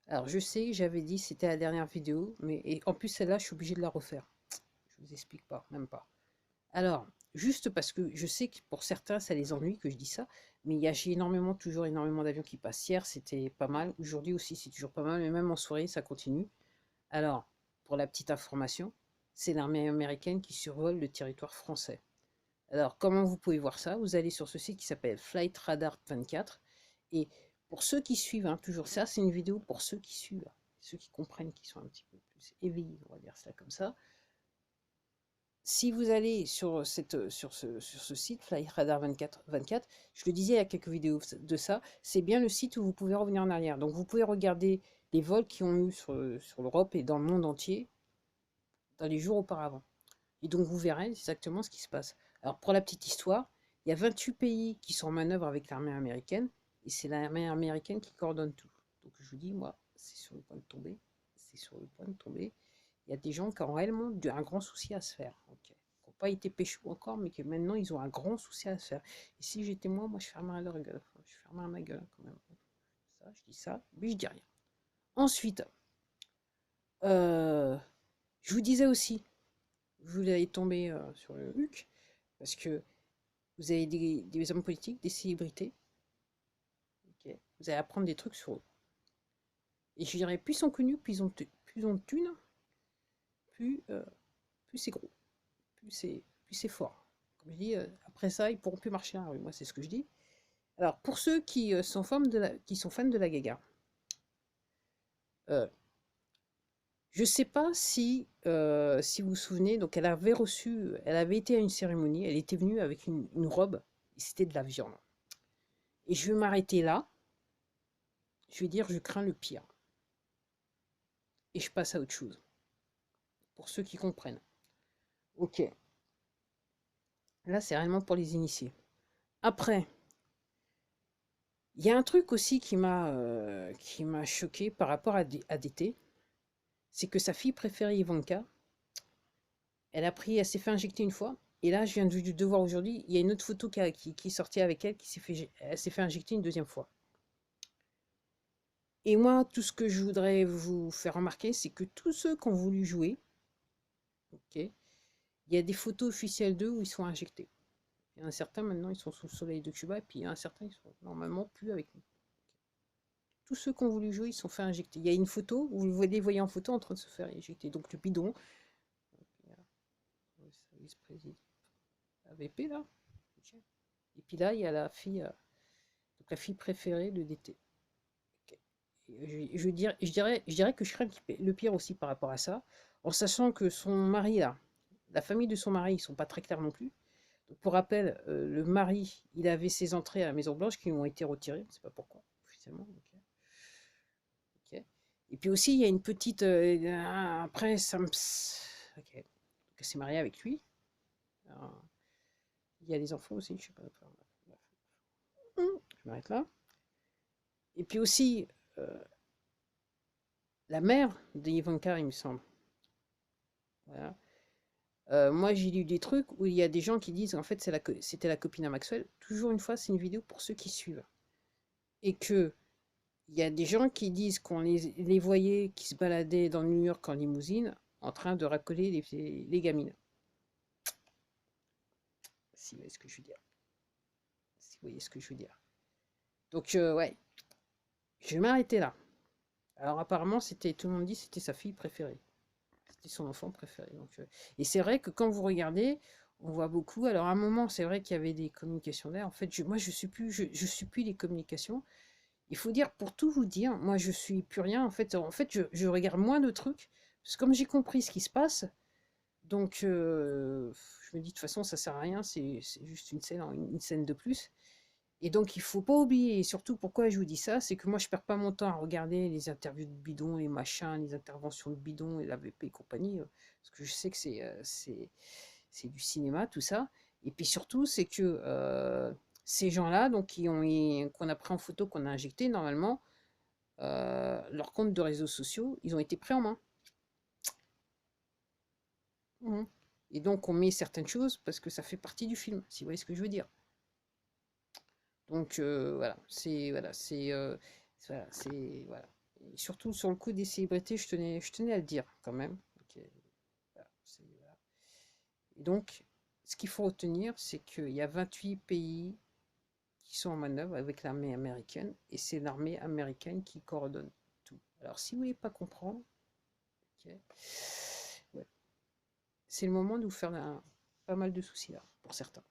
Alors, je sais, j'avais dit, c'était la dernière vidéo, mais en plus, celle-là, je suis obligée de la refaire. Je vous explique pas, même pas. Alors, juste parce que je sais que pour certains, ça les ennuie que je dis ça, mais j'ai énormément, toujours énormément d'avions qui passent. Hier, c'était pas mal. Aujourd'hui aussi, c'est toujours pas mal, mais même en soirée, ça continue. Alors, pour la petite information, c'est l'armée américaine qui survole le territoire français. Alors, comment vous pouvez voir ça? Vous allez sur ce site qui s'appelle Flight Radar 24. Et pour ceux qui suivent, hein, toujours ça, c'est une vidéo pour ceux qui suivent, ceux qui comprennent, qui sont un petit peu plus éveillés, on va dire ça comme ça. Si vous allez sur ce site, Flight Radar 24, je le disais il y a quelques vidéos de ça, c'est bien le site où vous pouvez revenir en arrière. Donc vous pouvez regarder les vols qui ont eu sur l'Europe et dans le monde entier dans les jours auparavant. Et donc vous verrez exactement ce qui se passe. Alors pour la petite histoire, il y a 28 pays qui sont en manœuvre avec l'armée américaine, et c'est l'armée américaine qui coordonne tout. Donc je vous dis, moi, c'est sur le point de tomber, c'est sur le point de tomber. Il y a des gens qui ont réellement un grand souci à se faire, ok, qui n'ont pas été péchous encore, mais qui maintenant ils ont un grand souci à se faire. Et si j'étais moi, je fermerais leur gueule. Enfin, je fermerais ma gueule quand même. Ça, je dis ça, mais je dis rien. Ensuite, euh, je vous disais aussi, vous allez tomber sur le HUC, parce que vous avez des hommes politiques, des célébrités, ok, vous allez apprendre des trucs sur eux. Et je dirais, plus ils sont connus, plus ils ont de thunes, plus c'est gros, plus c'est fort. Comme je dis, après ça, ils pourront plus marcher dans la rue. Moi, c'est ce que je dis. Alors, pour ceux qui sont fans de la Gaga, euh, je ne sais pas si vous vous souvenez, donc elle avait été à une cérémonie, elle était venue avec une robe, et c'était de la viande. Et je vais m'arrêter là, je vais dire, je crains le pire. Et je passe à autre chose, pour ceux qui comprennent. Ok, là c'est réellement pour les initiés. Après, il y a un truc aussi qui m'a choqué par rapport à DT, c'est que sa fille préférée Ivanka, elle s'est fait injecter une fois, et là je viens de voir aujourd'hui, il y a une autre photo qui est sortie avec elle, elle s'est fait injecter une deuxième fois. Et moi, tout ce que je voudrais vous faire remarquer, c'est que tous ceux qui ont voulu jouer, ok, il y a des photos officielles d'eux où ils sont injectés. Il y en a certains maintenant, ils sont sous le soleil de Cuba, et puis il y en a certains, ils sont normalement plus avec nous. Tous ceux qui ont voulu jouer, ils se sont fait injecter. Il y a une photo où vous les voyez en photo en train de se faire injecter. Donc le bidon, le vice-président AVP là. Ok. Et puis là, il y a donc la fille préférée de DT. Ok. Je dirais que je crains le pire aussi par rapport à ça, en sachant que son mari là, la famille de son mari, ils sont pas très clairs non plus. Donc, pour rappel, le mari, il avait ses entrées à la Maison Blanche qui lui ont été retirées, on ne sait pas pourquoi, officiellement. Ok. Ok. Et puis aussi, il y a une petite. Après, ça me. Ok. Donc, elle s'est mariée avec lui. Alors, il y a les enfants aussi, je sais pas. Enfin, bref. Je m'arrête là. Et puis aussi, euh, la mère d'Ivanka, il me semble. Voilà. Moi, j'ai lu des trucs où il y a des gens qui disent en fait c'était la copine à Maxwell. Toujours une fois, c'est une vidéo pour ceux qui suivent. Et que il y a des gens qui disent qu'on les voyait qui se baladaient dans New York en limousine en train de racoler les gamines. Si vous voyez ce que je veux dire. Si vous voyez ce que je veux dire. Donc, ouais, je vais m'arrêter là. Alors, apparemment, tout le monde dit que c'était sa fille préférée. C'était son enfant préféré. Donc, et c'est vrai que quand vous regardez, on voit beaucoup. Alors, à un moment, c'est vrai qu'il y avait des communications d'air. En fait, moi, je suis plus les communications. Il faut dire, pour tout vous dire, moi, je suis plus rien. En fait, je regarde moins de trucs. Parce que comme j'ai compris ce qui se passe, donc je me dis, de toute façon, ça sert à rien. C'est juste une scène de plus. Et donc, il faut pas oublier, et surtout pourquoi je vous dis ça, c'est que moi, je perds pas mon temps à regarder les interviews de bidon, les machins, les interventions de bidon et l'AVP et compagnie, parce que je sais que c'est du cinéma, tout ça. Et puis surtout, c'est que ces gens-là, donc qu'on a pris en photo, qu'on a injecté, normalement, leurs comptes de réseaux sociaux, ils ont été pris en main. Mhm. Et donc, on met certaines choses parce que ça fait partie du film, si vous voyez ce que je veux dire. Donc voilà, voilà, voilà. Et surtout sur le coup des célébrités, je tenais à le dire quand même. Ok, voilà, voilà. Et donc, ce qu'il faut retenir, c'est qu'il y a 28 pays qui sont en manœuvre avec l'armée américaine, et c'est l'armée américaine qui coordonne tout. Alors, si vous ne voulez pas comprendre, okay, ouais, c'est le moment de vous faire pas mal de soucis là, pour certains.